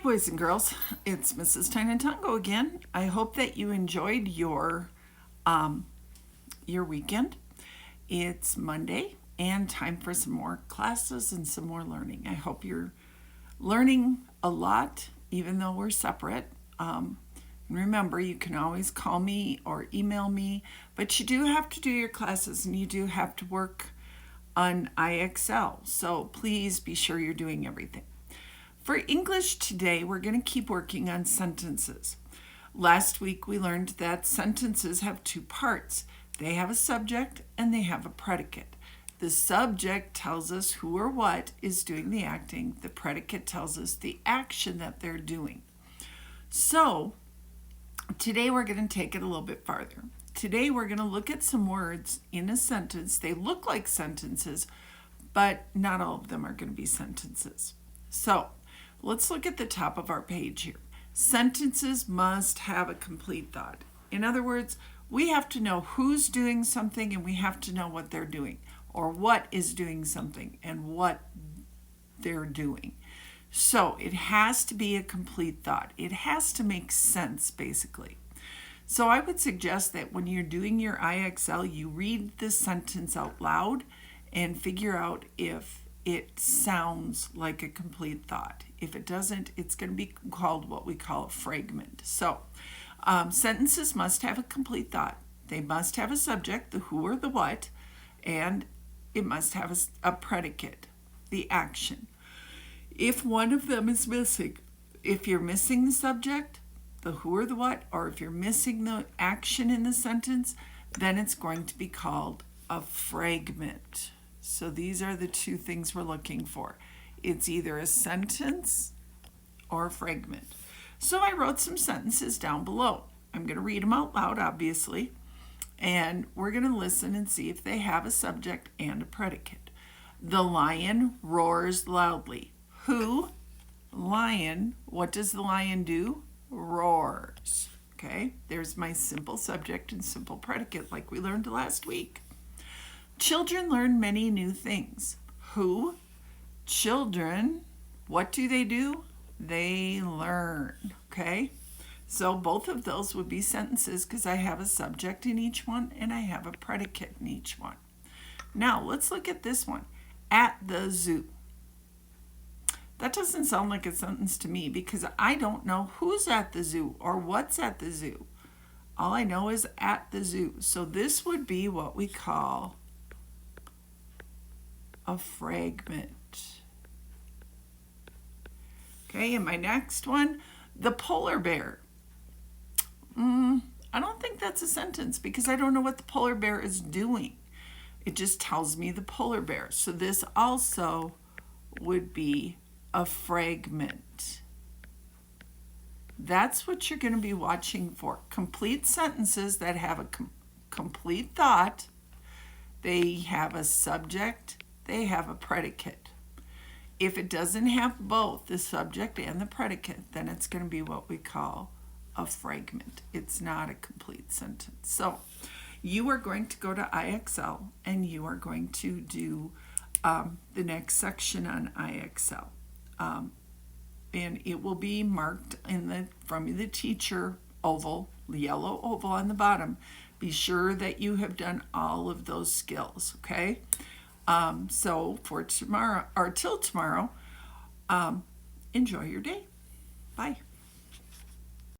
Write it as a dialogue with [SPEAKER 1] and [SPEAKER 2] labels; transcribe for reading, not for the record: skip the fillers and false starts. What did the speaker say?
[SPEAKER 1] Boys and girls, it's Mrs. Tango again. I hope that you enjoyed your weekend. It's Monday and time for some more classes and some more learning. I hope you're learning a lot, even though we're separate. Remember, you can always call me or email me, but you do have to do your classes and you do have to work on IXL. So please be sure you're doing everything. For English today, we're going to keep working on sentences. Last week, we learned that sentences have two parts. They have a subject and they have a predicate. The subject tells us who or what is doing the acting. The predicate tells us the action that they're doing. So, today we're going to take it a little bit farther. Today, we're going to look at some words in a sentence. They look like sentences, but not all of them are going to be sentences. So, let's look at the top of our page here. Sentences must have a complete thought. In other words, we have to know who's doing something and we have to know what they're doing, or what is doing something and what they're doing. So it has to be a complete thought. It has to make sense, basically. So I would suggest that when you're doing your IXL, you read the sentence out loud and figure out if it sounds like a complete thought. If it doesn't, it's going to be called what we call a fragment. So, sentences must have a complete thought. They must have a subject, the who or the what, and it must have a predicate, the action. If one of them is missing, if you're missing the subject, the who or the what, or if you're missing the action in the sentence, then it's going to be called a fragment. So these are the two things we're looking for. It's either a sentence or a fragment. So I wrote some sentences down below. I'm going to read them out loud, obviously, and we're going to listen and see if they have a subject and a predicate. The lion roars loudly. Who? Lion. What does the lion do? Roars. Okay, there's my simple subject and simple predicate like we learned last week. Children learn many new things. Who? Children. What do? They learn. Okay? So both of those would be sentences because I have a subject in each one and I have a predicate in each one. Now, let's look at this one. At the zoo. That doesn't sound like a sentence to me because I don't know who's at the zoo or what's at the zoo. All I know is at the zoo. So this would be what we call a fragment. Okay, and my next one, the polar bear. I don't think that's a sentence because I don't know what the polar bear is doing. It just tells me the polar bear. So this also would be a fragment. That's what you're going to be watching for. Complete sentences that have a complete thought. They have a subject. They have a predicate. If it doesn't have both the subject and the predicate, then it's going to be what we call a fragment. It's not a complete sentence. So you are going to go to IXL and you are going to do the next section on IXL. And it will be marked from the teacher oval, the yellow oval on the bottom. Be sure that you have done all of those skills, okay? So for tomorrow, or till tomorrow, enjoy your day. Bye.